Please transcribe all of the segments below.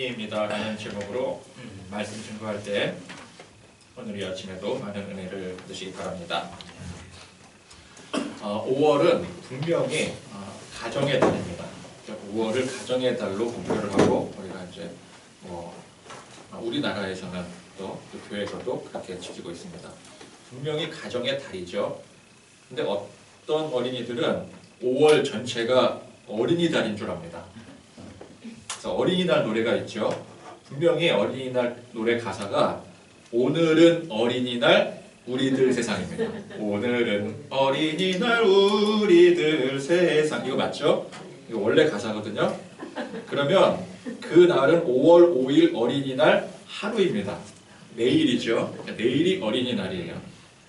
입니다 라는 제목으로 말씀 증거할 때 오늘 이 아침에도 많은 은혜를 받으시기 바랍니다. 5월은 분명히 가정의 달입니다. 5월을 가정의 달로 공표를 하고 우리가 이제 우리나라에서는 또 교회에서도 그렇게 지키고 있습니다. 분명히 가정의 달이죠. 근데 어떤 어린이들은 5월 전체가 어린이달인 줄 압니다. 어린이날 노래가 있죠. 분명히 어린이날 노래 가사가 오늘은 어린이날 우리들 세상입니다. 오늘은 어린이날 우리들 세상, 이거 맞죠? 이거 원래 가사거든요. 그러면 그 날은 5월 5일 어린이날 하루입니다. 내일이죠. 내일이 어린이날이에요.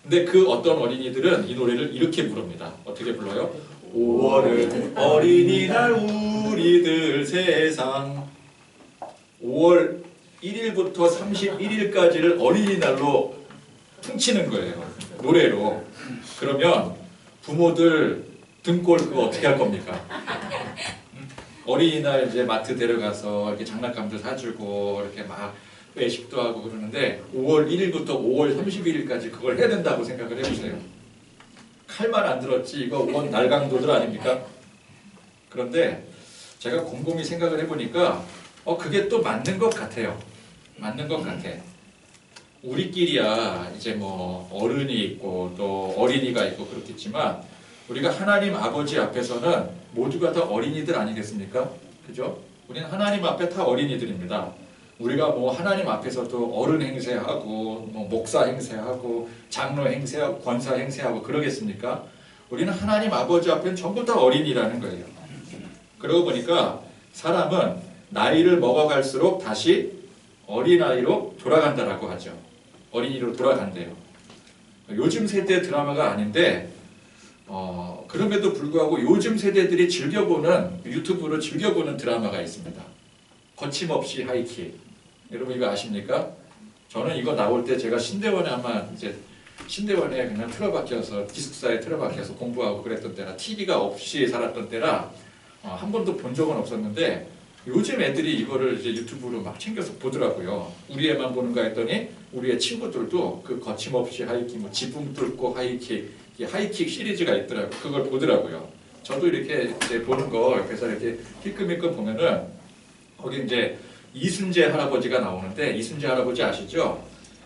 근데 그 어떤 어린이들은 이 노래를 이렇게 부릅니다. 어떻게 불러요? 5월은 어린이날 우리들 세상. 5월 1일부터 31일까지를 어린이날로 퉁치는 거예요. 노래로. 그러면 부모들 등골 그거 어떻게 할 겁니까? 어린이날 이제 마트 데려가서 이렇게 장난감도 사주고 이렇게 막 외식도 하고 그러는데 5월 1일부터 5월 31일까지 그걸 해야 된다고 생각을 해보세요. 칼만 안 들었지 이거 원 날강도들 아닙니까? 그런데 제가 곰곰이 생각을 해보니까 그게 또 맞는 것 같아요. 맞는 것 같아. 우리끼리야 이제 뭐 어른이 있고 또 어린이가 있고 그렇겠지만 우리가 하나님 아버지 앞에서는 모두가 다 어린이들 아니겠습니까? 그죠? 우리는 하나님 앞에 다 어린이들입니다. 우리가 뭐 하나님 앞에서도 어른 행세하고 뭐 목사 행세하고 장로 행세하고 권사 행세하고 그러겠습니까? 우리는 하나님 아버지 앞에는 전부 다 어린이라는 거예요. 그러고 보니까 사람은 나이를 먹어갈수록 다시 어린아이로 돌아간다라고 하죠. 어린이로 돌아간대요. 요즘 세대 드라마가 아닌데 그럼에도 불구하고 요즘 세대들이 즐겨보는 유튜브로 즐겨보는 드라마가 있습니다. 거침없이 하이킥. 여러분 이거 아십니까? 저는 이거 나올 때 제가 신대원에 아마 이제 신대원에 그냥 틀어박혀서 기숙사에 틀어박혀서 공부하고 그랬던 때라 TV가 없이 살았던 때라 한 번도 본 적은 없었는데 요즘 애들이 이거를 이제 유튜브로 막 챙겨서 보더라고요. 우리 애만 보는가 했더니 우리 애 친구들도 그 거침없이 하이킥, 뭐 지붕 뚫고 하이킥, 하이킥 시리즈가 있더라고요. 그걸 보더라고요. 저도 이렇게 이제 보는 거 옆에서 이렇게 힐끔힐끔 보면은 거기 이제 이순재 할아버지가 나오는데 이순재 할아버지 아시죠?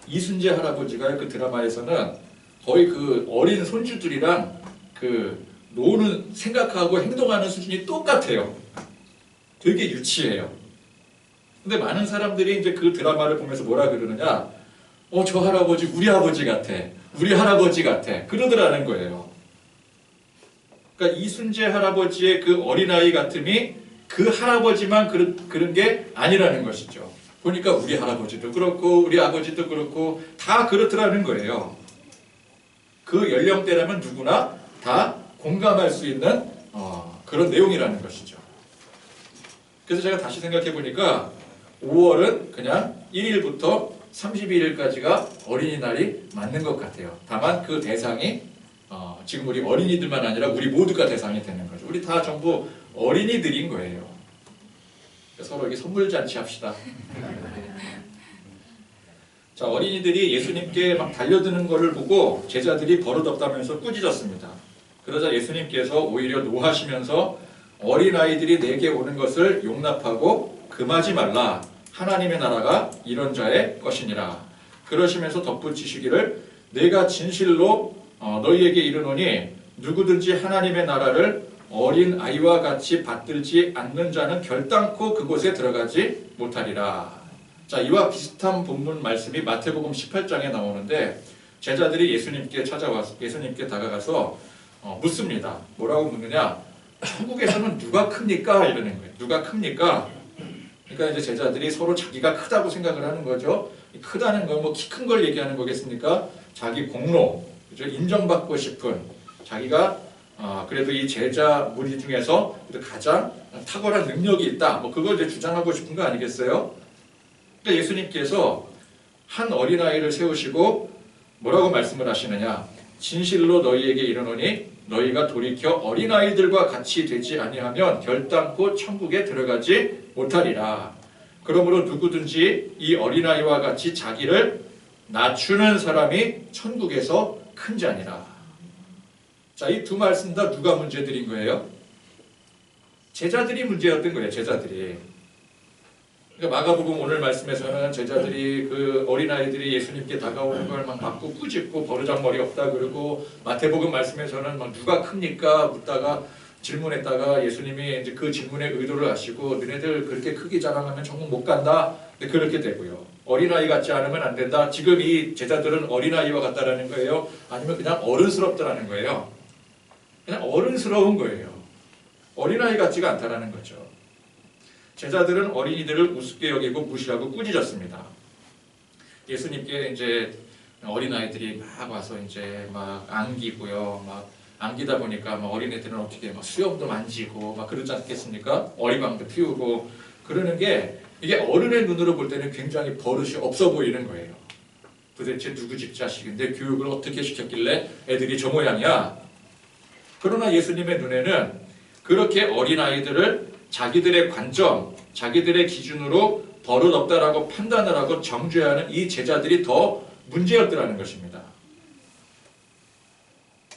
이순재 할아버지가 그 드라마에서는 거의 그 어린 손주들이랑 그 노는 생각하고 행동하는 수준이 똑같아요. 되게 유치해요. 근데 많은 사람들이 이제 그 드라마를 보면서 뭐라 그러느냐? 저 할아버지 우리 아버지 같아. 우리 할아버지 같아. 그러더라는 거예요. 그러니까 이순재 할아버지의 그 어린아이 같음이 그 할아버지만 그런 게 아니라는 것이죠. 보니까 우리 할아버지도 그렇고 우리 아버지도 그렇고 다 그렇더라는 거예요. 그 연령대라면 누구나 다 공감할 수 있는 그런 내용이라는 것이죠. 그래서 제가 다시 생각해 보니까 5월은 그냥 1일부터 31일까지가 어린이날이 맞는 것 같아요. 다만 그 대상이 지금 우리 어린이들만 아니라 우리 모두가 대상이 되는 거죠. 우리 다 전부 어린이들인 거예요. 서로 이렇게 선물잔치 합시다. 자, 어린이들이 예수님께 막 달려드는 것을 보고 제자들이 버릇없다면서 꾸짖었습니다. 그러자 예수님께서 오히려 노하시면서 어린아이들이 내게 오는 것을 용납하고 금하지 말라. 하나님의 나라가 이런 자의 것이니라. 그러시면서 덧붙이시기를 내가 진실로 너희에게 이르노니 누구든지 하나님의 나라를 어린 아이와 같이 받들지 않는 자는 결단코 그곳에 들어가지 못하리라. 자, 이와 비슷한 본문 말씀이 마태복음 18장에 나오는데 제자들이 예수님께 다가가서 묻습니다. 뭐라고 묻느냐? 천국에서는 누가 큽니까? 이러는 거예요. 누가 큽니까? 그러니까 이제 제자들이 서로 자기가 크다고 생각을 하는 거죠. 크다는 건 뭐 키 큰 걸 얘기하는 거겠습니까? 자기 공로, 그죠? 인정받고 싶은 자기가 그래도 이 제자 무리 중에서 가장 탁월한 능력이 있다. 뭐 그걸 이제 주장하고 싶은 거 아니겠어요? 그러니까 예수님께서 한 어린아이를 세우시고 뭐라고 말씀을 하시느냐? 진실로 너희에게 이르노니 너희가 돌이켜 어린아이들과 같이 되지 아니하면 결단코 천국에 들어가지 못하리라. 그러므로 누구든지 이 어린아이와 같이 자기를 낮추는 사람이 천국에서 큰 자니라. 자, 이 두 말씀 다 누가 문제들인 거예요? 제자들이 문제였던 거예요. 제자들이. 그러니까 마가복음 오늘 말씀에서는 제자들이 그 어린아이들이 예수님께 다가오는 걸 막 맞고 꾸짖고 버르장머리 없다 그러고, 마태복음 말씀에서는 막 누가 큽니까 묻다가 질문했다가 예수님이 이제 그 질문의 의도를 아시고 너네들 그렇게 크게 자랑하면 천국 못 간다. 그렇게 되고요. 어린아이 같지 않으면 안 된다. 지금 이 제자들은 어린아이와 같다라는 거예요? 아니면 그냥 어른스럽다라는 거예요? 그냥 어른스러운 거예요. 어린아이 같지가 않다라는 거죠. 제자들은 어린이들을 우습게 여기고 무시하고 꾸짖었습니다. 예수님께 이제 어린아이들이 막 와서 이제 막 안기고요. 막 안기다 보니까 막 어린애들은 어떻게 막 수염도 만지고 막 그러지 않겠습니까? 어리광도 피우고 그러는 게, 이게 어른의 눈으로 볼 때는 굉장히 버릇이 없어 보이는 거예요. 도대체 누구 집 자식인데 교육을 어떻게 시켰길래 애들이 저 모양이야? 그러나 예수님의 눈에는 그렇게 어린아이들을 자기들의 관점, 자기들의 기준으로 버릇없다라고 판단을 하고 정죄하는 이 제자들이 더 문제였더라는 것입니다.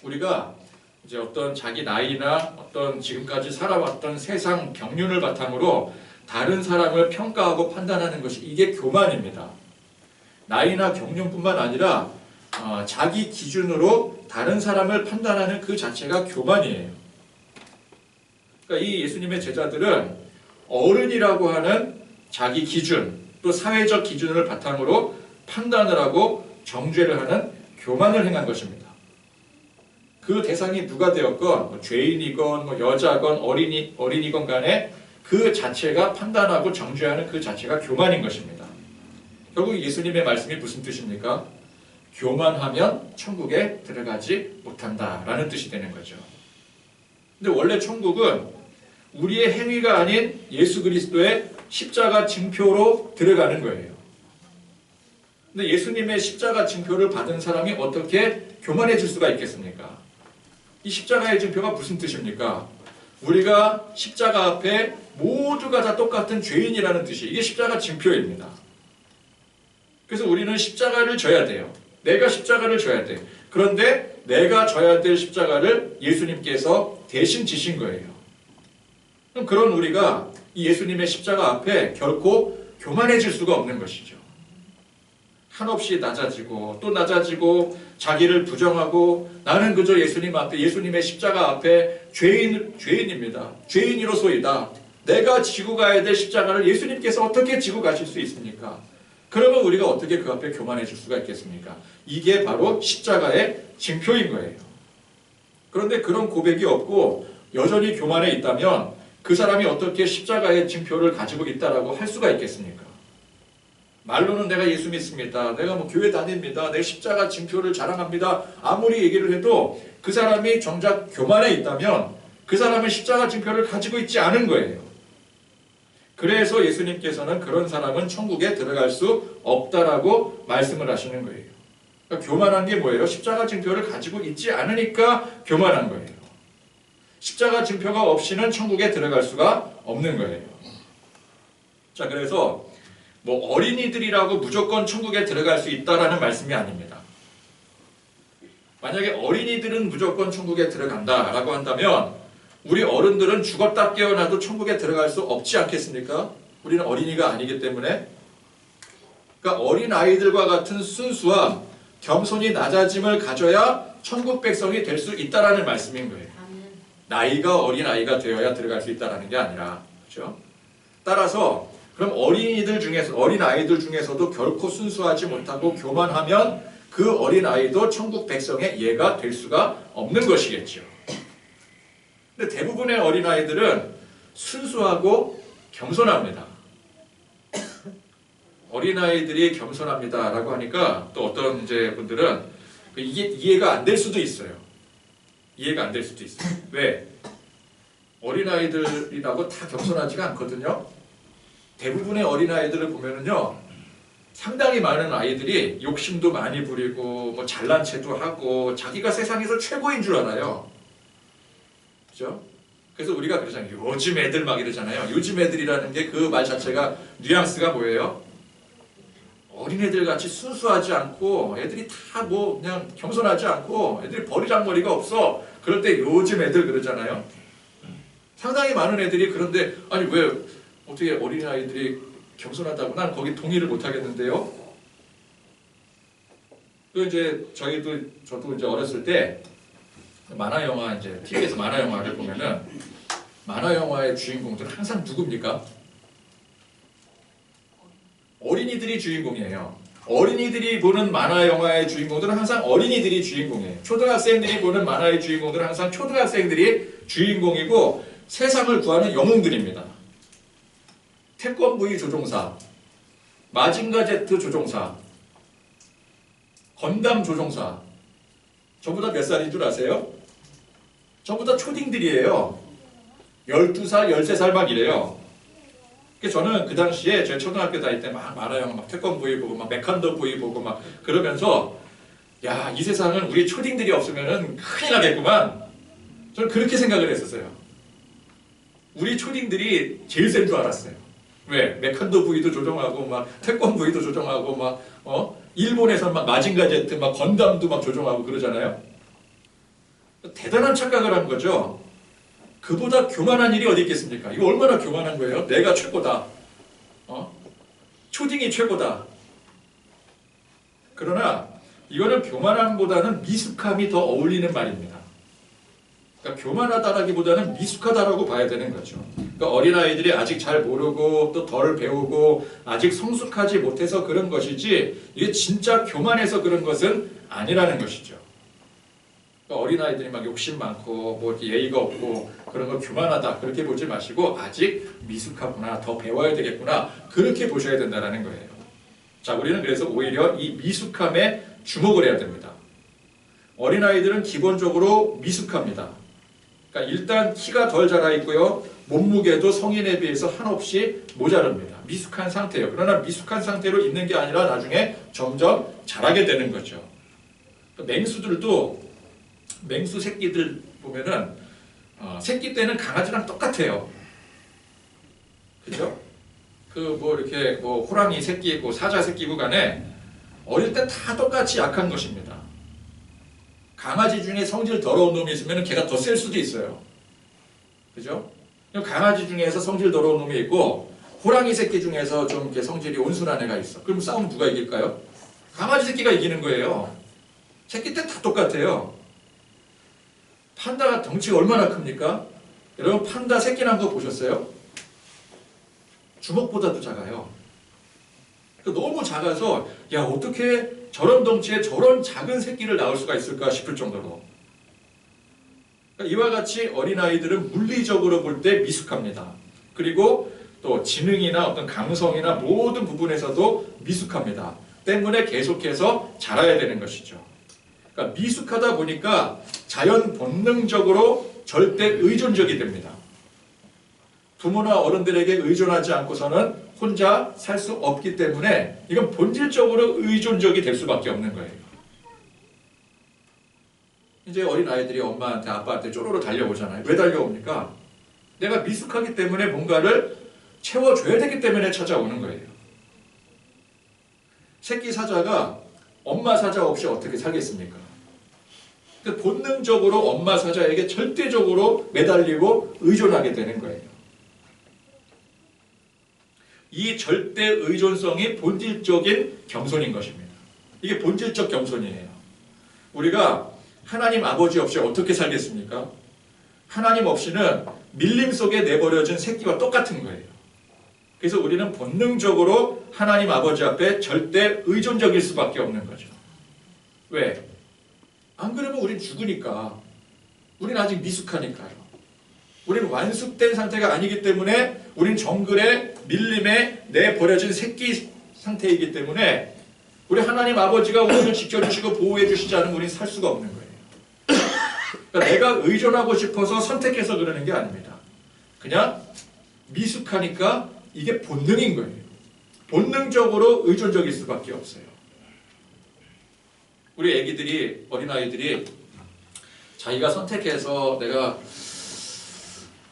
우리가 이제 어떤 자기 나이나 어떤 지금까지 살아왔던 세상 경륜을 바탕으로 다른 사람을 평가하고 판단하는 것이, 이게 교만입니다. 나이나 경륜뿐만 아니라 자기 기준으로 다른 사람을 판단하는 그 자체가 교만이에요. 그러니까 이 예수님의 제자들은 어른이라고 하는 자기 기준, 또 사회적 기준을 바탕으로 판단을 하고 정죄를 하는 교만을 행한 것입니다. 그 대상이 누가 되었건, 뭐 죄인이건 뭐 여자건 어린이건 간에 그 자체가 판단하고 정죄하는 그 자체가 교만인 것입니다. 결국 예수님의 말씀이 무슨 뜻입니까? 교만하면 천국에 들어가지 못한다라는 뜻이 되는 거죠. 근데 원래 천국은 우리의 행위가 아닌 예수 그리스도의 십자가 징표로 들어가는 거예요. 근데 예수님의 십자가 징표를 받은 사람이 어떻게 교만해질 수가 있겠습니까? 이 십자가의 징표가 무슨 뜻입니까? 우리가 십자가 앞에 모두가 다 똑같은 죄인이라는 뜻이, 이게 십자가 징표입니다. 그래서 우리는 십자가를 져야 돼요. 내가 십자가를 져야 돼. 그런데 내가 져야 될 십자가를 예수님께서 대신 지신 거예요. 그럼 그런 우리가 이 예수님의 십자가 앞에 결코 교만해질 수가 없는 것이죠. 한없이 낮아지고 또 낮아지고 자기를 부정하고, 나는 그저 예수님 앞에, 예수님의 십자가 앞에 죄인입니다. 죄인이로소이다. 내가 지고 가야 될 십자가를 예수님께서 어떻게 지고 가실 수 있습니까? 그러면 우리가 어떻게 그 앞에 교만해질 수가 있겠습니까? 이게 바로 십자가의 징표인 거예요. 그런데 그런 고백이 없고 여전히 교만해 있다면 그 사람이 어떻게 십자가의 징표를 가지고 있다라고 할 수가 있겠습니까? 말로는 내가 예수 믿습니다. 내가 뭐 교회 다닙니다. 내 십자가 징표를 자랑합니다. 아무리 얘기를 해도 그 사람이 정작 교만해 있다면 그 사람은 십자가 징표를 가지고 있지 않은 거예요. 그래서 예수님께서는 그런 사람은 천국에 들어갈 수 없다라고 말씀을 하시는 거예요. 그러니까 교만한 게 뭐예요? 십자가 징표를 가지고 있지 않으니까 교만한 거예요. 십자가 징표가 없이는 천국에 들어갈 수가 없는 거예요. 자, 그래서 뭐 어린이들이라고 무조건 천국에 들어갈 수 있다라는 말씀이 아닙니다. 만약에 어린이들은 무조건 천국에 들어간다라고 한다면 우리 어른들은 죽었다 깨어나도 천국에 들어갈 수 없지 않겠습니까? 우리는 어린이가 아니기 때문에. 그러니까 어린아이들과 같은 순수함, 겸손이 낮아짐을 가져야 천국 백성이 될 수 있다라는 말씀인 거예요. 나이가 어린아이가 되어야 들어갈 수 있다라는 게 아니라, 그렇죠? 따라서 그럼 어린아이들 중에서도 결코 순수하지 못하고 교만하면 그 어린아이도 천국 백성의 예가 될 수가 없는 것이겠죠. 근데 대부분의 어린아이들은 순수하고 겸손합니다. 어린아이들이 겸손합니다라고 하니까 또 어떤 이제 분들은 이게 이해가 안 될 수도 있어요. 이해가 안 될 수도 있어요. 왜? 어린아이들이라고 다 겸손하지가 않거든요. 대부분의 어린아이들을 보면은요, 상당히 많은 아이들이 욕심도 많이 부리고 뭐 잘난 체도 하고 자기가 세상에서 최고인 줄 알아요. 그죠? 그래서 우리가 그러잖아요. 요즘 애들 막 이러잖아요. 요즘 애들이라는 게 그 말 자체가 뉘앙스가 뭐예요? 어린애들 같이 순수하지 않고 애들이 다 뭐 그냥 겸손하지 않고 애들이 버리장머리가 없어. 그럴 때 요즘 애들 그러잖아요. 상당히 많은 애들이 그런데 아니 왜 어떻게 어린아이들이 겸손하다고 난 거기 동의를 못 하겠는데요. 그 이제 저도 이제 어렸을 때 만화 영화 이제 TV에서 만화 영화를 보면은 만화 영화의 주인공들은 항상 누굽니까? 어린이들이 주인공이에요. 어린이들이 보는 만화 영화의 주인공들은 항상 어린이들이 주인공이에요. 초등학생들이 보는 만화의 주인공들은 항상 초등학생들이 주인공이고 세상을 구하는 영웅들입니다. 태권브이 조종사, 마징가 제트 조종사, 건담 조종사. 저보다 몇 살인 줄 아세요? 저보다 초딩들이에요. 12살, 13살 막 이래요. 저는 그 당시에 제 초등학교 다닐 때 막 만화 영화 막 태권브이 보고 막 메칸더 브이 보고 막 그러면서 야, 이 세상은 우리 초딩들이 없으면은 큰일 나겠구만. 저는 그렇게 생각을 했었어요. 우리 초딩들이 제일 센 줄 알았어요. 왜? 메칸더 브이도 조종하고 막 태권브이도 조종하고 막 일본에서 막 마징가 제트 막 건담도 막 조종하고 그러잖아요. 대단한 착각을 한 거죠. 그보다 교만한 일이 어디 있겠습니까? 이거 얼마나 교만한 거예요? 내가 최고다. 초딩이 최고다. 그러나 이거는 교만함보다는 미숙함이 더 어울리는 말입니다. 그러니까 교만하다라기보다는 미숙하다라고 봐야 되는 거죠. 그러니까 어린아이들이 아직 잘 모르고 또 덜 배우고 아직 성숙하지 못해서 그런 것이지 이게 진짜 교만해서 그런 것은 아니라는 것이죠. 그러니까 어린아이들이 막 욕심 많고 뭐 이렇게 예의가 없고 그런 거 교만하다 그렇게 보지 마시고 아직 미숙하구나, 더 배워야 되겠구나 그렇게 보셔야 된다는 거예요. 자, 우리는 그래서 오히려 이 미숙함에 주목을 해야 됩니다. 어린아이들은 기본적으로 미숙합니다. 그러니까 일단 키가 덜 자라 있고요. 몸무게도 성인에 비해서 한없이 모자릅니다. 미숙한 상태예요. 그러나 미숙한 상태로 있는 게 아니라 나중에 점점 자라게 되는 거죠. 맹수들도 맹수 새끼들 보면은 새끼 때는 강아지랑 똑같아요. 그죠? 그 뭐 이렇게 뭐 호랑이 새끼고 사자 새끼고 간에 어릴 때 다 똑같이 약한 것입니다. 강아지 중에 성질 더러운 놈이 있으면 걔가 더 셀 수도 있어요. 그죠? 강아지 중에서 성질 더러운 놈이 있고 호랑이 새끼 중에서 좀 이렇게 성질이 온순한 애가 있어. 그럼 싸움 누가 이길까요? 강아지 새끼가 이기는 거예요. 새끼 때 다 똑같아요. 판다가 덩치가 얼마나 큽니까? 여러분 판다 새끼 난 거 보셨어요? 주먹보다도 작아요. 너무 작아서 야 어떻게 저런 덩치에 저런 작은 새끼를 낳을 수가 있을까 싶을 정도로 그러니까 이와 같이 어린아이들은 물리적으로 볼 때 미숙합니다. 그리고 또 지능이나 어떤 감성이나 모든 부분에서도 미숙합니다. 때문에 계속해서 자라야 되는 것이죠. 그러니까 미숙하다 보니까 자연 본능적으로 절대 의존적이 됩니다. 부모나 어른들에게 의존하지 않고서는 혼자 살 수 없기 때문에 이건 본질적으로 의존적이 될 수밖에 없는 거예요. 이제 어린아이들이 엄마한테 아빠한테 쪼로로 달려오잖아요. 왜 달려옵니까? 내가 미숙하기 때문에 뭔가를 채워줘야 되기 때문에 찾아오는 거예요. 새끼 사자가 엄마 사자 없이 어떻게 살겠습니까? 본능적으로 엄마 사자에게 절대적으로 매달리고 의존하게 되는 거예요. 이 절대 의존성이 본질적인 겸손인 것입니다. 이게 본질적 겸손이에요. 우리가 하나님 아버지 없이 어떻게 살겠습니까? 하나님 없이는 밀림 속에 내버려진 새끼와 똑같은 거예요. 그래서 우리는 본능적으로 하나님 아버지 앞에 절대 의존적일 수밖에 없는 거죠. 왜? 안 그러면 우린 죽으니까. 우린 아직 미숙하니까요. 우리는 완숙된 상태가 아니기 때문에 우린 정글에 밀림에 내버려진 새끼 상태이기 때문에 우리 하나님 아버지가 우리를 지켜주시고 보호해 주시지 않으면 우리는 살 수가 없는 거예요. 그러니까 내가 의존하고 싶어서 선택해서 그러는 게 아닙니다. 그냥 미숙하니까 이게 본능인 거예요. 본능적으로 의존적일 수밖에 없어요. 우리 애기들이 어린아이들이 자기가 선택해서 내가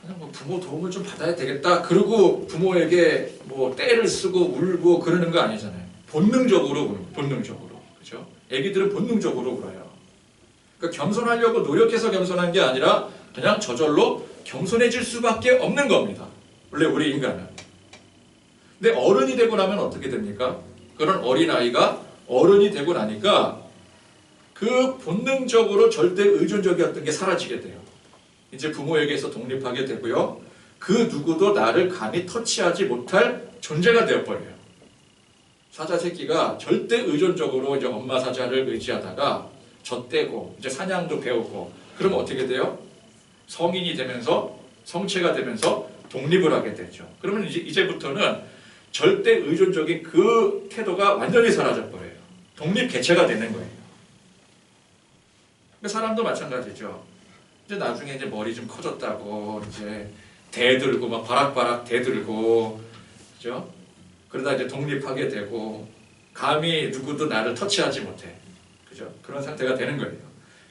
그냥 뭐 부모 도움을 좀 받아야 되겠다. 그러고 부모에게 뭐 떼를 쓰고 울고 그러는 거 아니잖아요. 본능적으로 우는, 본능적으로. 그죠? 애기들은 본능적으로 울어요. 그러니까 겸손하려고 노력해서 겸손한 게 아니라 그냥 저절로 겸손해질 수밖에 없는 겁니다. 원래 우리 인간은. 근데 어른이 되고 나면 어떻게 됩니까? 그런 어린아이가 어른이 되고 나니까 그 본능적으로 절대 의존적이었던 게 사라지게 돼요. 이제 부모에게서 독립하게 되고요. 그 누구도 나를 감히 터치하지 못할 존재가 되어버려요. 사자 새끼가 절대 의존적으로 이제 엄마 사자를 의지하다가 젖대고 이제 사냥도 배우고 그러면 어떻게 돼요? 성인이 되면서 성체가 되면서 독립을 하게 되죠. 그러면 이제부터는 절대 의존적인 그 태도가 완전히 사라져 버려요. 독립 개체가 되는 거예요. 사람도 마찬가지죠. 이제 나중에 이제 머리 좀 커졌다고 이제 대들고 막 바락바락 대들고 그죠? 그러다 이제 독립하게 되고 감히 누구도 나를 터치하지 못해. 그죠? 그런 상태가 되는 거예요.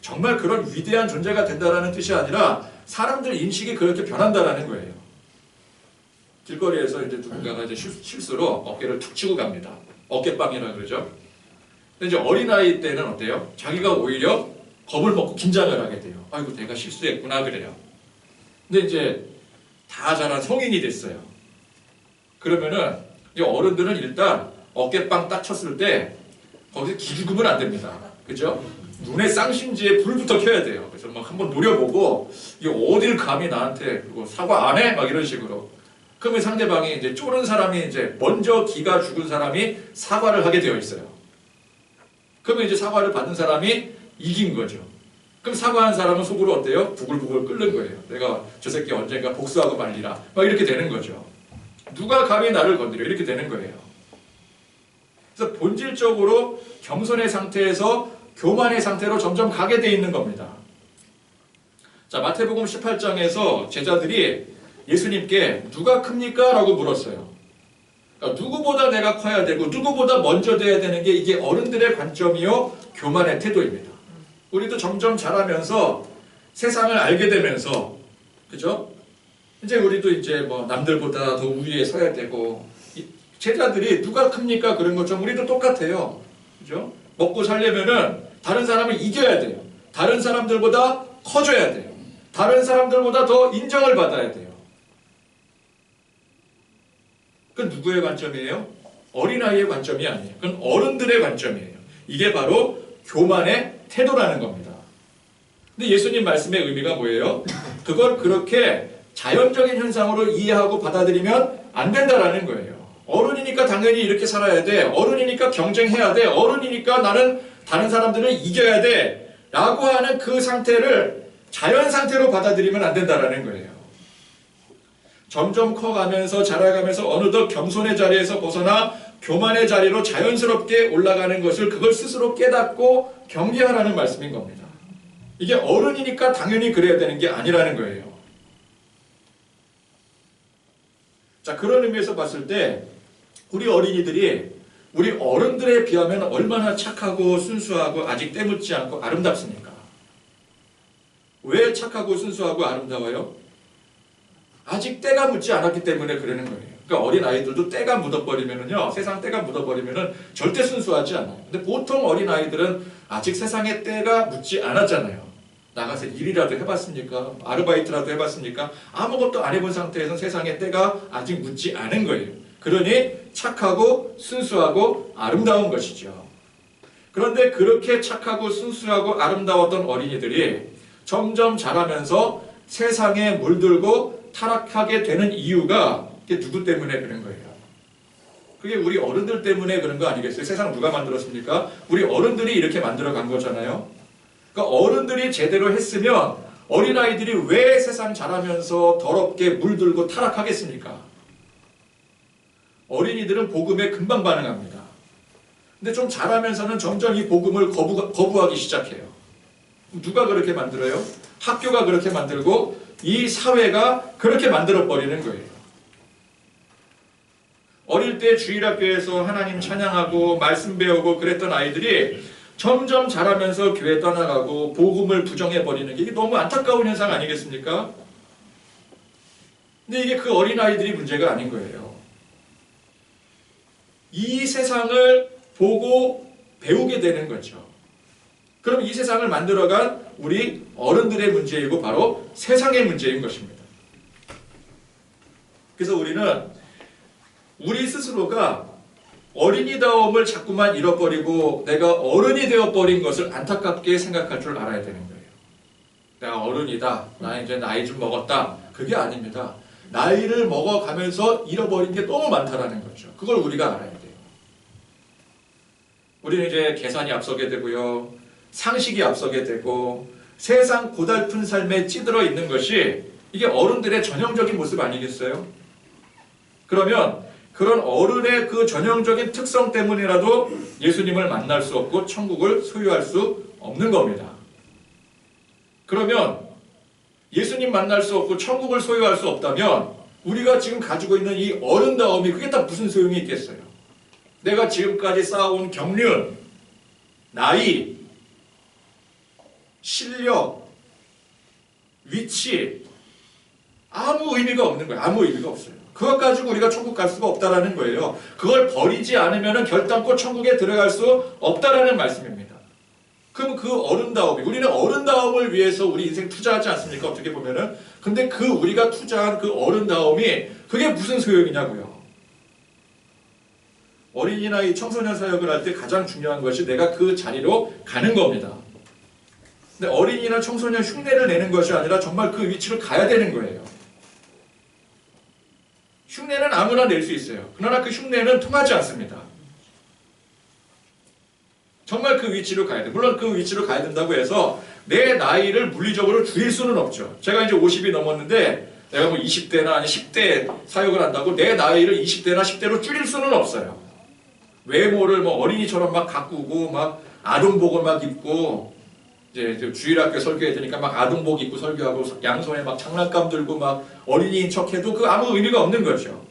정말 그런 위대한 존재가 된다라는 뜻이 아니라 사람들 인식이 그렇게 변한다라는 거예요. 길거리에서 이제 누군가가 이제 실수로 어깨를 툭 치고 갑니다. 어깨빵이라 그러죠. 근데 이제 어린아이 때는 어때요? 자기가 오히려 겁을 먹고 긴장을 하게 돼요. 아이고 내가 실수했구나 그래요. 근데 이제 다 자란 성인이 됐어요. 그러면은 이 어른들은 일단 어깨빵 딱 쳤을 때 거기서 기죽으면 안 됩니다. 그죠? 눈에 쌍심지에 불부터 켜야 돼요. 그래서 막 한번 노려보고 이게 어딜 감히 나한테 그리고 사과 안 해? 막 이런 식으로. 그러면 상대방이 이제 쫄은 사람이 이제 먼저 기가 죽은 사람이 사과를 하게 되어 있어요. 그러면 이제 사과를 받은 사람이 이긴 거죠. 그럼 사과한 사람은 속으로 어때요? 부글부글 끓는 거예요. 내가 저 새끼 언젠가 복수하고 말리라. 막 이렇게 되는 거죠. 누가 감히 나를 건드려? 이렇게 되는 거예요. 그래서 본질적으로 겸손의 상태에서 교만의 상태로 점점 가게 돼 있는 겁니다. 자, 마태복음 18장에서 제자들이 예수님께 누가 큽니까? 라고 물었어요. 그러니까 누구보다 내가 커야 되고 누구보다 먼저 돼야 되는 게 이게 어른들의 관점이요 교만의 태도입니다. 우리도 점점 자라면서 세상을 알게 되면서 그죠? 이제 우리도 이제 뭐 남들보다 더 우위에 서야 되고 제자들이 누가 큽니까? 그런 것처럼 우리도 똑같아요. 그죠? 먹고 살려면은 다른 사람을 이겨야 돼요. 다른 사람들보다 커져야 돼요. 다른 사람들보다 더 인정을 받아야 돼요. 그건 누구의 관점이에요? 어린아이의 관점이 아니에요. 그건 어른들의 관점이에요. 이게 바로 교만의 태도라는 겁니다. 근데 예수님 말씀의 의미가 뭐예요? 그걸 그렇게 자연적인 현상으로 이해하고 받아들이면 안 된다라는 거예요. 어른이니까 당연히 이렇게 살아야 돼. 어른이니까 경쟁해야 돼. 어른이니까 나는 다른 사람들을 이겨야 돼. 라고 하는 그 상태를 자연 상태로 받아들이면 안 된다라는 거예요. 점점 커가면서 자라가면서 어느덧 겸손의 자리에서 벗어나 교만의 자리로 자연스럽게 올라가는 것을 그걸 스스로 깨닫고 경계하라는 말씀인 겁니다. 이게 어른이니까 당연히 그래야 되는 게 아니라는 거예요. 자, 그런 의미에서 봤을 때 우리 어린이들이 우리 어른들에 비하면 얼마나 착하고 순수하고 아직 때묻지 않고 아름답습니까? 왜 착하고 순수하고 아름다워요? 아직 때가 묻지 않았기 때문에 그러는 거예요. 그러니까 어린 아이들도 때가 묻어버리면은요, 세상 때가 묻어버리면은 절대 순수하지 않아요. 근데 보통 어린 아이들은 아직 세상에 때가 묻지 않았잖아요. 나가서 일이라도 해봤습니까? 아르바이트라도 해봤습니까? 아무것도 안 해본 상태에서 세상에 때가 아직 묻지 않은 거예요. 그러니 착하고 순수하고 아름다운 것이죠. 그런데 그렇게 착하고 순수하고 아름다웠던 어린이들이 점점 자라면서 세상에 물들고 타락하게 되는 이유가 그게 누구 때문에 그런 거예요? 그게 우리 어른들 때문에 그런 거 아니겠어요? 세상 누가 만들었습니까? 우리 어른들이 이렇게 만들어 간 거잖아요. 그러니까 어른들이 제대로 했으면 어린아이들이 왜 세상 자라면서 더럽게 물들고 타락하겠습니까? 어린이들은 복음에 금방 반응합니다. 근데 좀 자라면서는 점점 이 복음을 거부하기 시작해요. 누가 그렇게 만들어요? 학교가 그렇게 만들고 이 사회가 그렇게 만들어버리는 거예요. 어릴 때 주일학교에서 하나님 찬양하고 말씀 배우고 그랬던 아이들이 점점 자라면서 교회 떠나가고 복음을 부정해버리는 게 이게 너무 안타까운 현상 아니겠습니까? 근데 이게 그 어린아이들이 문제가 아닌 거예요. 이 세상을 보고 배우게 되는 거죠. 그럼 이 세상을 만들어간 우리 어른들의 문제이고 바로 세상의 문제인 것입니다. 그래서 우리는 우리 스스로가 어린이다움을 자꾸만 잃어버리고 내가 어른이 되어버린 것을 안타깝게 생각할 줄 알아야 되는 거예요. 내가 어른이다. 나 이제 나이 좀 먹었다. 그게 아닙니다. 나이를 먹어가면서 잃어버린 게 너무 많다라는 거죠. 그걸 우리가 알아야 돼요. 우리는 이제 계산이 앞서게 되고요. 상식이 앞서게 되고 세상 고달픈 삶에 찌들어 있는 것이 이게 어른들의 전형적인 모습 아니겠어요? 그러면 그런 어른의 그 전형적인 특성 때문이라도 예수님을 만날 수 없고 천국을 소유할 수 없는 겁니다. 그러면 예수님 만날 수 없고 천국을 소유할 수 없다면 우리가 지금 가지고 있는 이 어른다움이 그게 다 무슨 소용이 있겠어요? 내가 지금까지 쌓아온 경륜, 나이, 실력, 위치 아무 의미가 없는 거예요. 아무 의미가 없어요. 그것 가지고 우리가 천국 갈 수가 없다라는 거예요. 그걸 버리지 않으면 결단코 천국에 들어갈 수 없다라는 말씀입니다. 그럼 그 어른다움이 우리는 어른다움을 위해서 우리 인생 투자하지 않습니까? 어떻게 보면은. 근데 그 우리가 투자한 그 어른다움이 그게 무슨 소용이냐고요. 어린이나 이 청소년 사역을 할 때 가장 중요한 것이 내가 그 자리로 가는 겁니다. 근데 어린이나 청소년 흉내를 내는 것이 아니라 정말 그 위치로 가야 되는 거예요. 흉내는 아무나 낼 수 있어요. 그러나 그 흉내는 통하지 않습니다. 정말 그 위치로 가야 돼. 물론 그 위치로 가야 된다고 해서 내 나이를 물리적으로 줄일 수는 없죠. 제가 이제 50이 넘었는데 내가 뭐 20대나 아니 10대 사역을 한다고 내 나이를 20대나 10대로 줄일 수는 없어요. 외모를 뭐 어린이처럼 막 가꾸고 막 아동복을 막 입고 이제 주일학교 설교해야 되니까 막 아동복 입고 설교하고 양손에 막 장난감 들고 막 어린이인 척해도 그 아무 의미가 없는 거죠.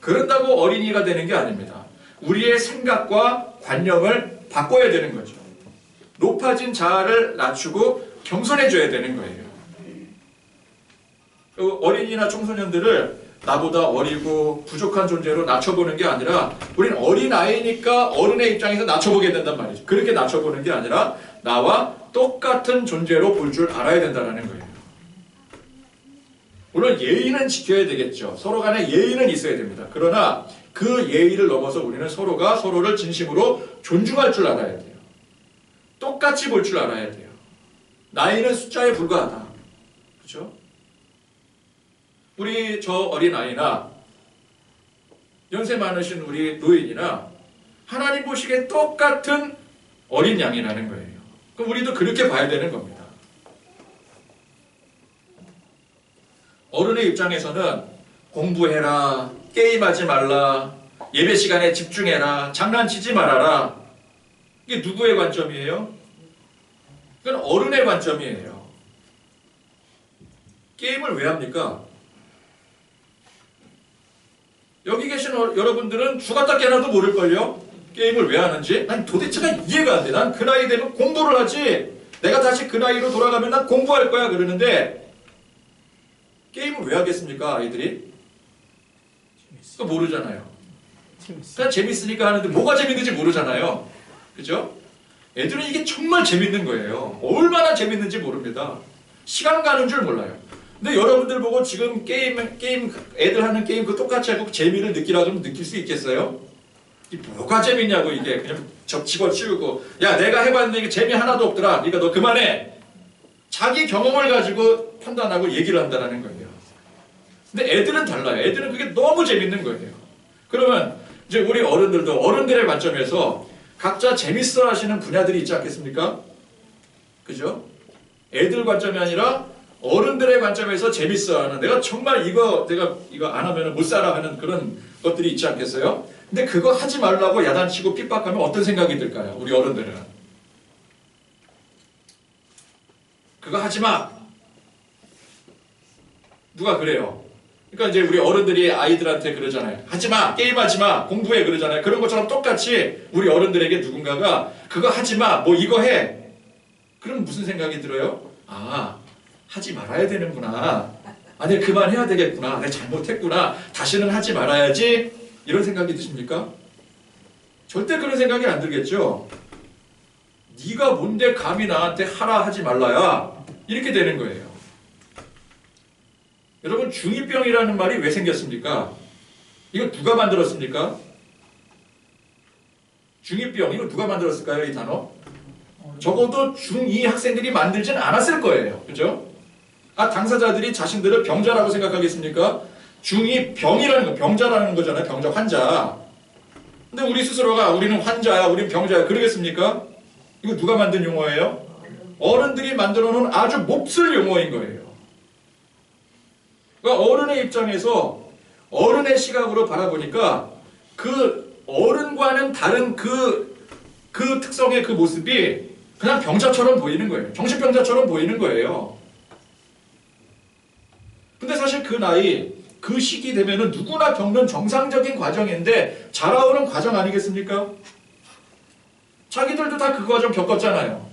그런다고 어린이가 되는 게 아닙니다. 우리의 생각과 관념을 바꿔야 되는 거죠. 높아진 자아를 낮추고 겸손해져야 되는 거예요. 어린이나 청소년들을 나보다 어리고 부족한 존재로 낮춰보는 게 아니라 우리는 어린아이니까 어른의 입장에서 낮춰보게 된단 말이죠. 그렇게 낮춰보는 게 아니라 나와 똑같은 존재로 볼 줄 알아야 된다는 거예요. 물론 예의는 지켜야 되겠죠. 서로 간에 예의는 있어야 됩니다. 그러나 그 예의를 넘어서 우리는 서로가 서로를 진심으로 존중할 줄 알아야 돼요. 똑같이 볼 줄 알아야 돼요. 나이는 숫자에 불과하다. 그렇죠? 우리 저 어린아이나 연세 많으신 우리 노인이나 하나님 보시기에 똑같은 어린 양이라는 거예요. 그럼 우리도 그렇게 봐야 되는 겁니다. 어른의 입장에서는 공부해라, 게임하지 말라, 예배 시간에 집중해라, 장난치지 말아라. 이게 누구의 관점이에요? 그건 어른의 관점이에요. 게임을 왜 합니까? 여기 계신 여러분들은 죽었다 깨어나도 모를걸요? 게임을 왜 하는지? 난 도대체가 이해가 안 돼. 난 그 나이 되면 공부를 하지. 내가 다시 그 나이로 돌아가면 난 공부할 거야 그러는데 게임을 왜 하겠습니까 아이들이? 그거 모르잖아요. 그냥 재밌으니까 하는데 뭐가 재밌는지 모르잖아요. 그죠? 애들은 이게 정말 재밌는 거예요. 얼마나 재밌는지 모릅니다. 시간 가는 줄 몰라요. 근데 여러분들 보고 지금 게임 애들 하는 게임 그 똑같이 하고 재미를 느끼라 그러면 느낄 수 있겠어요? 이게 뭐가 재밌냐고 이게 그냥 집어치우고 야 내가 해봤는데 이게 재미 하나도 없더라. 그러니까 너 그만해. 자기 경험을 가지고 판단하고 얘기를 한다는 거예요. 근데 애들은 달라요. 애들은 그게 너무 재밌는 거예요. 그러면 이제 우리 어른들도 어른들의 관점에서 각자 재밌어 하시는 분야들이 있지 않겠습니까? 그죠? 애들 관점이 아니라 어른들의 관점에서 재밌어 하는 내가 정말 이거 안 하면 못 살아 하는 그런 것들이 있지 않겠어요? 근데 그거 하지 말라고 야단치고 핍박하면 어떤 생각이 들까요? 우리 어른들은. 그거 하지 마. 누가 그래요? 그러니까 이제 우리 어른들이 아이들한테 그러잖아요. 하지 마. 게임하지 마. 공부해 그러잖아요. 그런 것처럼 똑같이 우리 어른들에게 누군가가 그거 하지 마. 뭐 이거 해. 그럼 무슨 생각이 들어요? 아, 하지 말아야 되는구나. 아, 내가 그만해야 되겠구나. 내가 잘못했구나. 다시는 하지 말아야지. 이런 생각이 드십니까? 절대 그런 생각이 안 들겠죠? 네가 뭔데 감히 나한테 하라 하지 말라야. 이렇게 되는 거예요. 여러분, 중2병이라는 말이 왜 생겼습니까? 이거 누가 만들었습니까? 중2병, 이거 누가 만들었을까요, 이 단어? 적어도 중2 학생들이 만들진 않았을 거예요. 그죠? 아, 당사자들이 자신들을 병자라고 생각하겠습니까? 중2 병이라는 거, 병자라는 거잖아요. 병자, 환자. 근데 우리 스스로가 우리는 환자야, 우리는 병자야. 그러겠습니까? 이거 누가 만든 용어예요? 어른들이 만들어 놓은 아주 몹쓸 용어인 거예요. 그러니까 어른의 입장에서 어른의 시각으로 바라보니까 그 어른과는 다른 그 특성의 그 모습이 그냥 병자처럼 보이는 거예요. 정신병자처럼 보이는 거예요. 근데 사실 그 나이, 그 시기 되면은 누구나 겪는 정상적인 과정인데 자라오는 과정 아니겠습니까? 자기들도 다 그 과정 겪었잖아요.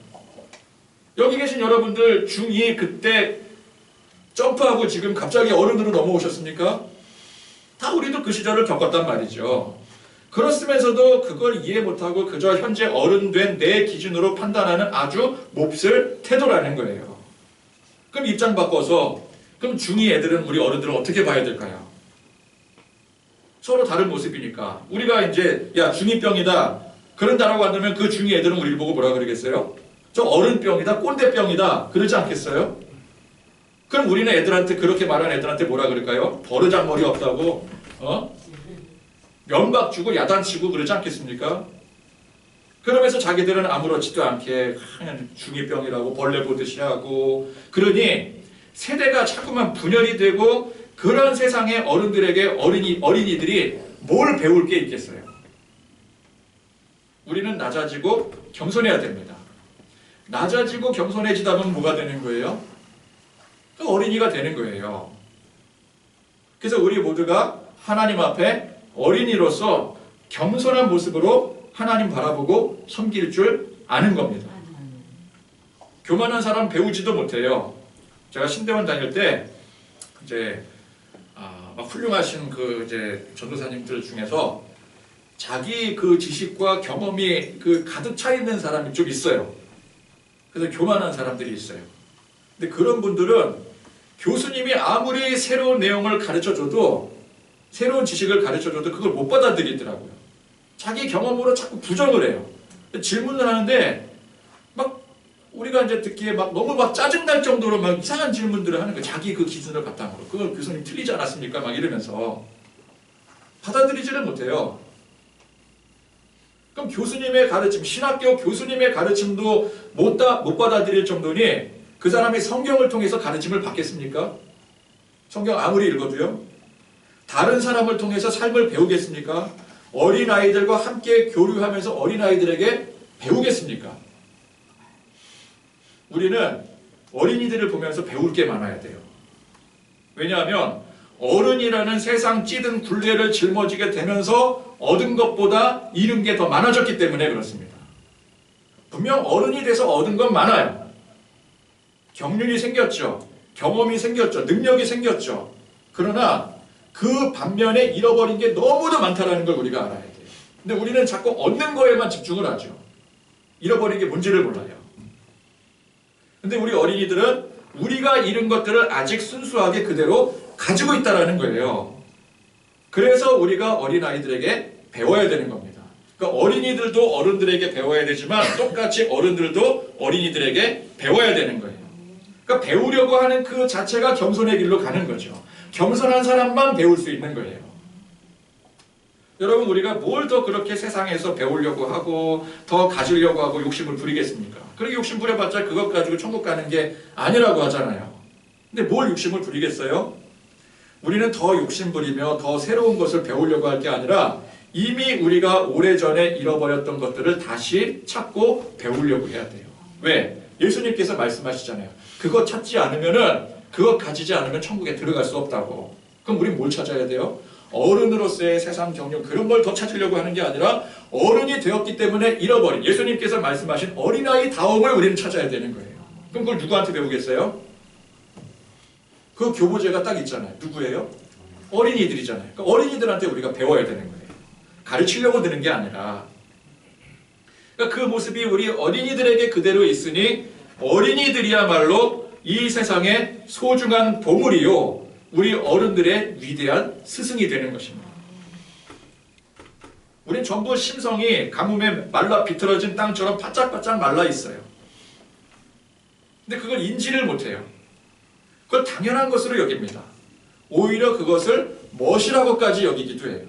여기 계신 여러분들 중2 그때 점프하고 지금 갑자기 어른으로 넘어오셨습니까? 다 우리도 그 시절을 겪었단 말이죠. 그렇으면서도 그걸 이해 못하고 그저 현재 어른 된 내 기준으로 판단하는 아주 몹쓸 태도라는 거예요. 그럼 입장 바꿔서 그럼 중2 애들은 우리 어른들은 어떻게 봐야 될까요? 서로 다른 모습이니까 우리가 이제 야 중2병이다 그런다라고 한다면 그 중2 애들은 우리를 보고 뭐라 그러겠어요? 저 어른병이다 꼰대병이다 그러지 않겠어요? 그럼 우리는 애들한테 그렇게 말하는 애들한테 뭐라 그럴까요? 버르장머리 없다고 면박 주고 야단치고 그러지 않겠습니까? 그러면서 자기들은 아무렇지도 않게 그냥 중2병이라고 벌레 보듯이 하고 그러니 세대가 자꾸만 분열이 되고 그런 세상의 어른들에게 어린이들이 뭘 배울 게 있겠어요? 우리는 낮아지고 겸손해야 됩니다. 낮아지고 겸손해지다 보면 뭐가 되는 거예요? 어린이가 되는 거예요. 그래서 우리 모두가 하나님 앞에 어린이로서 겸손한 모습으로 하나님 바라보고 섬길 줄 아는 겁니다. 교만한 사람 배우지도 못해요. 제가 신대원 다닐 때 이제 막 훌륭하신 그 이제 전도사님들 중에서 자기 그 지식과 경험이 그 가득 차 있는 사람이 좀 있어요. 그래서 교만한 사람들이 있어요. 근데 그런 분들은 교수님이 아무리 새로운 내용을 가르쳐줘도 새로운 지식을 가르쳐줘도 그걸 못 받아들이더라고요. 자기 경험으로 자꾸 부정을 해요. 질문을 하는데 막 우리가 이제 듣기에 막 너무 막 짜증날 정도로 막 이상한 질문들을 하는 거예요. 자기 그 기준을 바탕으로. 그걸 교수님 틀리지 않았습니까? 막 이러면서 받아들이지를 못해요. 그럼 교수님의 가르침, 신학교 교수님의 가르침도 못 받아들일 정도니 그 사람이 성경을 통해서 가르침을 받겠습니까? 성경 아무리 읽어도요. 다른 사람을 통해서 삶을 배우겠습니까? 어린아이들과 함께 교류하면서 어린아이들에게 배우겠습니까? 우리는 어린이들을 보면서 배울 게 많아야 돼요. 왜냐하면 어른이라는 세상 찌든 굴레를 짊어지게 되면서 얻은 것보다 잃은 게 더 많아졌기 때문에 그렇습니다. 분명 어른이 돼서 얻은 건 많아요. 경륜이 생겼죠. 경험이 생겼죠. 능력이 생겼죠. 그러나 그 반면에 잃어버린 게 너무도 많다는 걸 우리가 알아야 돼요. 근데 우리는 자꾸 얻는 거에만 집중을 하죠. 잃어버린 게 뭔지를 몰라요. 근데 우리 어린이들은 우리가 잃은 것들을 아직 순수하게 그대로 가지고 있다는 거예요. 그래서 우리가 어린아이들에게 배워야 되는 겁니다. 그러니까 어린이들도 어른들에게 배워야 되지만 똑같이 어른들도 어린이들에게 배워야 되는 거예요. 그러니까 배우려고 하는 그 자체가 겸손의 길로 가는 거죠. 겸손한 사람만 배울 수 있는 거예요. 여러분 우리가 뭘 더 그렇게 세상에서 배우려고 하고 더 가지려고 하고 욕심을 부리겠습니까? 그렇게 욕심 부려봤자 그것 가지고 천국 가는 게 아니라고 하잖아요. 근데 뭘 욕심을 부리겠어요? 우리는 더 욕심 부리며 더 새로운 것을 배우려고 할 게 아니라 이미 우리가 오래전에 잃어버렸던 것들을 다시 찾고 배우려고 해야 돼요. 왜? 예수님께서 말씀하시잖아요. 그거 찾지 않으면은 그거 가지지 않으면 천국에 들어갈 수 없다고. 그럼 우린 뭘 찾아야 돼요? 어른으로서의 세상 경륜 그런 걸 더 찾으려고 하는 게 아니라 어른이 되었기 때문에 잃어버린 예수님께서 말씀하신 어린아이 다움을 우리는 찾아야 되는 거예요. 그럼 그걸 누구한테 배우겠어요? 그 교보제가 딱 있잖아요. 누구예요? 어린이들이잖아요. 그러니까 어린이들한테 우리가 배워야 되는 거예요. 가르치려고 드는 게 아니라. 그러니까 그 모습이 우리 어린이들에게 그대로 있으니 어린이들이야말로 이 세상의 소중한 보물이요, 우리 어른들의 위대한 스승이 되는 것입니다. 우린 전부 심성이 가뭄에 말라 비틀어진 땅처럼 바짝바짝 말라 있어요. 근데 그걸 인지를 못해요. 그걸 당연한 것으로 여깁니다. 오히려 그것을 멋이라고까지 여기기도 해요.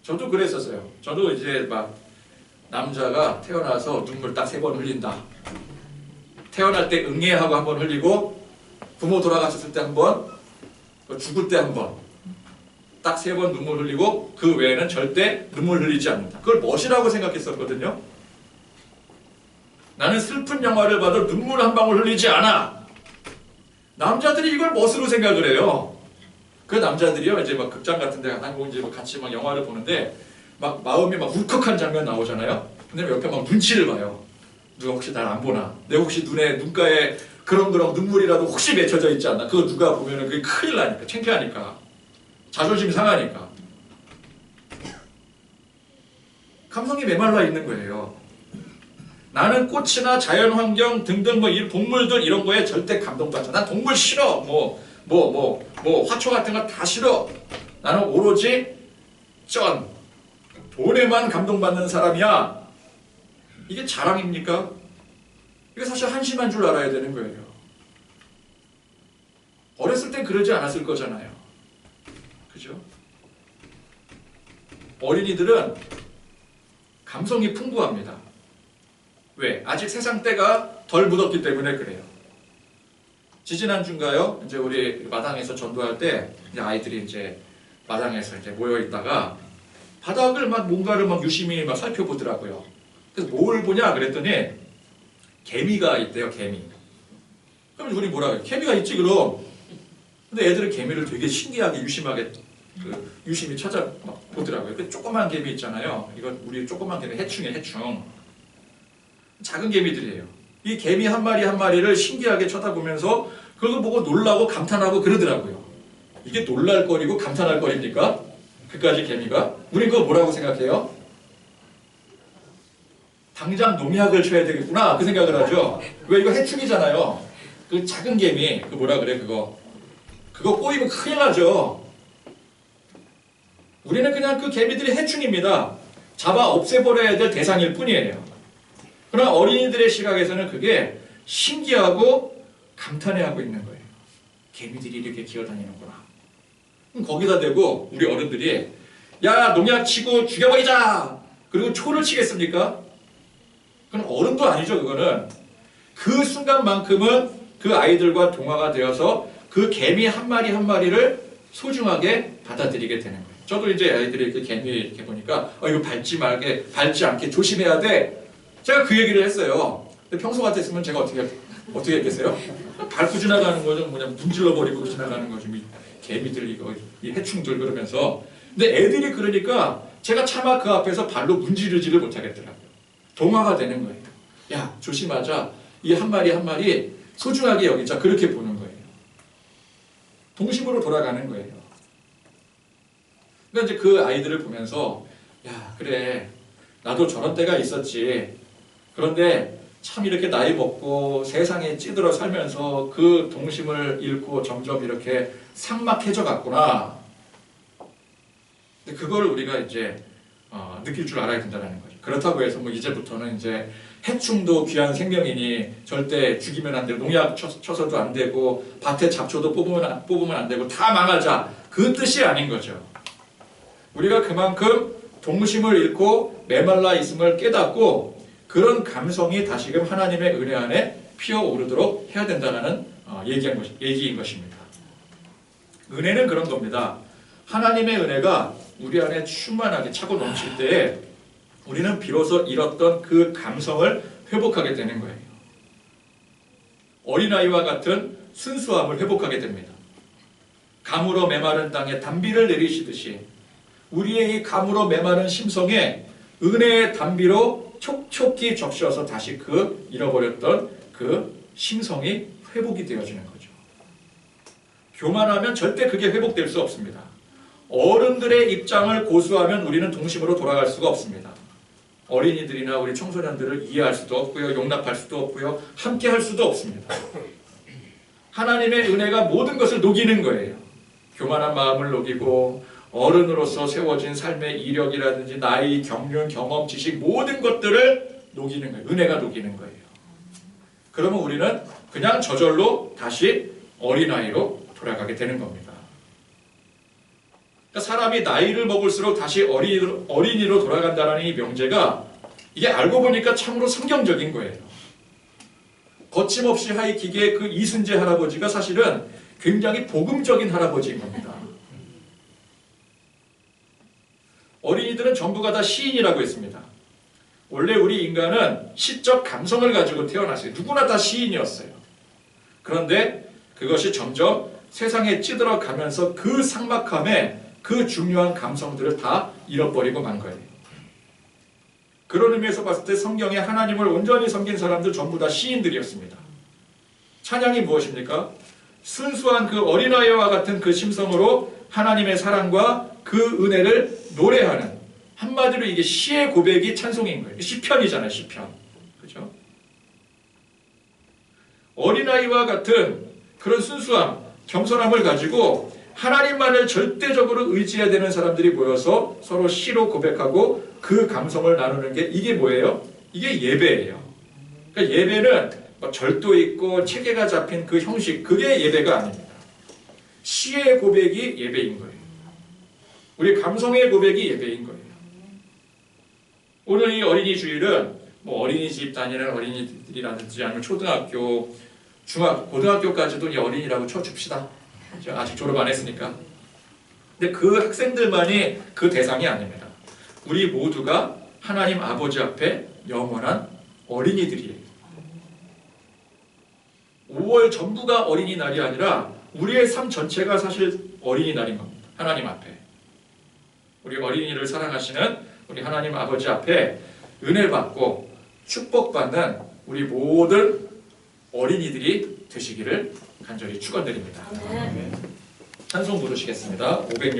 저도 그랬었어요. 저도 이제 막 남자가 태어나서 눈물 딱 3번 흘린다. 태어날 때 응애하고 1번 흘리고 부모 돌아가셨을 때 1번, 죽을 때 1번, 딱 3번 눈물 흘리고 그 외에는 절대 눈물 흘리지 않는다. 그걸 멋이라고 생각했었거든요. 나는 슬픈 영화를 봐도 눈물 한 방울 흘리지 않아. 남자들이 이걸 멋으로 생각을 해요. 그 남자들이요, 이제 막 극장 같은 데 한국 이제 같이 막 영화를 보는데 막 마음이 막 울컥한 장면 나오잖아요. 근데 옆에 막 눈치를 봐요. 누가 혹시 날 안 보나? 내가 혹시 눈가에 그렁그렁 눈물이라도 혹시 맺혀져 있지 않나? 그거 누가 보면은 그게 큰일 나니까, 창피하니까, 자존심 상하니까. 감성이 메말라 있는 거예요. 나는 꽃이나 자연환경 등등 뭐 이 동물들 이런 거에 절대 감동받지 않아. 난 동물 싫어. 화초 같은 거 다 싫어. 나는 오로지 돈에만 감동받는 사람이야. 이게 자랑입니까? 이게 사실 한심한 줄 알아야 되는 거예요. 어렸을 땐 그러지 않았을 거잖아요. 그죠? 어린이들은 감성이 풍부합니다. 왜? 아직 세상 때가 덜 묻었기 때문에 그래요. 지지난주인가요? 이제 우리 마당에서 전도할 때 이제 아이들이 이제 마당에서 이제 모여 있다가 바닥을 막 뭔가를 막 유심히 막 살펴보더라고요. 그래서 뭘 보냐 그랬더니 개미가 있대요, 개미. 그럼 우리 뭐라 그래요? 개미가 있지 그럼. 근데 애들은 개미를 되게 신기하게 유심하게 유심히 찾아보더라고요. 그 조그만 개미 있잖아요. 이건 우리 조그만 개미 해충이에요, 해충. 작은 개미들이에요. 이 개미 한 마리 한 마리를 신기하게 쳐다보면서 그걸 보고 놀라고 감탄하고 그러더라고요. 이게 놀랄 거리고 감탄할 거리입니까? 그까지 개미가? 우린 그거 뭐라고 생각해요? 당장 농약을 쳐야 되겠구나 그 생각을 하죠. 왜? 이거 해충이잖아요. 그 작은 개미, 그 뭐라 그래 그거 꼬이면 큰일 나죠. 우리는 그냥 그 개미들이 해충입니다. 잡아 없애버려야 될 대상일 뿐이에요. 그러나 어린이들의 시각에서는 그게 신기하고 감탄해하고 있는 거예요. 개미들이 이렇게 기어다니는구나. 그럼 거기다 대고 우리 어른들이 야 농약 치고 죽여버리자! 그리고 초를 치겠습니까? 그건 어른도 아니죠. 그거는 그 순간만큼은 그 아이들과 동화가 되어서 그 개미 한 마리 한 마리를 소중하게 받아들이게 되는 거예요. 저도 이제 아이들이 이렇게 개미 이렇게 보니까 이거 밟지 않게 조심해야 돼. 제가 그 얘기를 했어요. 근데 평소 같았으면 제가 어떻게 했겠어요? 밟고 지나가는 거죠. 문질러 버리고 지나가는 거죠. 개미들 이 해충들 그러면서. 근데 애들이 그러니까 제가 차마 그 앞에서 발로 문지르지를 못하겠더라고요. 동화가 되는 거예요. 야 조심하자. 이 한 마리 한 마리 소중하게 여기자. 그렇게 보는 거예요. 동심으로 돌아가는 거예요. 그러니까 이제 그 아이들을 보면서 야 그래 나도 저런 때가 있었지. 그런데 참 이렇게 나이 먹고 세상에 찌들어 살면서 그 동심을 잃고 점점 이렇게 삭막해져 갔구나. 근데 그걸 우리가 이제 느낄 줄 알아야 된다는 거죠. 그렇다고 해서 뭐 이제부터는 이제 해충도 귀한 생명이니 절대 죽이면 안 되고 농약 쳐서도 안 되고 밭에 잡초도 뽑으면 안 되고 다 망하자. 그 뜻이 아닌 거죠. 우리가 그만큼 동심을 잃고 메말라 있음을 깨닫고 그런 감성이 다시금 하나님의 은혜 안에 피어오르도록 해야 된다는 얘기인 것입니다. 은혜는 그런 겁니다. 하나님의 은혜가 우리 안에 충만하게 차고 넘칠 때에 우리는 비로소 잃었던 그 감성을 회복하게 되는 거예요. 어린아이와 같은 순수함을 회복하게 됩니다. 가물어 메마른 땅에 단비를 내리시듯이 우리의 이 가물어 메마른 심성에 은혜의 단비로 촉촉히 적셔서 다시 그 잃어버렸던 그 심성이 회복이 되어지는 거죠. 교만하면 절대 그게 회복될 수 없습니다. 어른들의 입장을 고수하면 우리는 동심으로 돌아갈 수가 없습니다. 어린이들이나 우리 청소년들을 이해할 수도 없고요. 용납할 수도 없고요. 함께 할 수도 없습니다. 하나님의 은혜가 모든 것을 녹이는 거예요. 교만한 마음을 녹이고 어른으로서 세워진 삶의 이력이라든지 나이, 경륜, 경험, 지식 모든 것들을 녹이는 거예요. 은혜가 녹이는 거예요. 그러면 우리는 그냥 저절로 다시 어린아이로 돌아가게 되는 겁니다. 그러니까 사람이 나이를 먹을수록 다시 어린이로 돌아간다는 이 명제가 이게 알고 보니까 참으로 성경적인 거예요. 거침없이 하이킥의 그 이순재 할아버지가 사실은 굉장히 복음적인 할아버지인 겁니다. 어린이들은 전부가 다 시인이라고 했습니다. 원래 우리 인간은 시적 감성을 가지고 태어났어요. 누구나 다 시인이었어요. 그런데 그것이 점점 세상에 찌들어가면서 그 삭막함에 그 중요한 감성들을 다 잃어버리고 만 거예요. 그런 의미에서 봤을 때 성경에 하나님을 온전히 섬긴 사람들 전부 다 시인들이었습니다. 찬양이 무엇입니까? 순수한 그 어린아이와 같은 그 심성으로 하나님의 사랑과 그 은혜를 노래하는, 한마디로 이게 시의 고백이 찬송인 거예요. 시편이잖아요, 시편. 그죠? 어린아이와 같은 그런 순수함, 겸손함을 가지고 하나님만을 절대적으로 의지해야 되는 사람들이 모여서 서로 시로 고백하고 그 감성을 나누는 게 이게 뭐예요? 이게 예배예요. 그러니까 예배는 뭐 절도 있고 체계가 잡힌 그 형식, 그게 예배가 아닙니다. 시의 고백이 예배인 거예요. 우리 감성의 고백이 예배인 거예요. 오늘 이 어린이 주일은 뭐 어린이집 다니는 어린이들이라든지 아니면 초등학교, 고등학교까지도 이 어린이라고 쳐줍시다. 아직 졸업 안 했으니까. 근데 그 학생들만이 그 대상이 아닙니다. 우리 모두가 하나님 아버지 앞에 영원한 어린이들이에요. 5월 전부가 어린이날이 아니라 우리의 삶 전체가 사실 어린이날인 겁니다. 하나님 앞에. 우리 어린이를 사랑하시는 우리 하나님 아버지 앞에 은혜 받고 축복받는 우리 모든 어린이들이 되시기를 간절히 축원드립니다. 찬송 부르시겠습니다. 506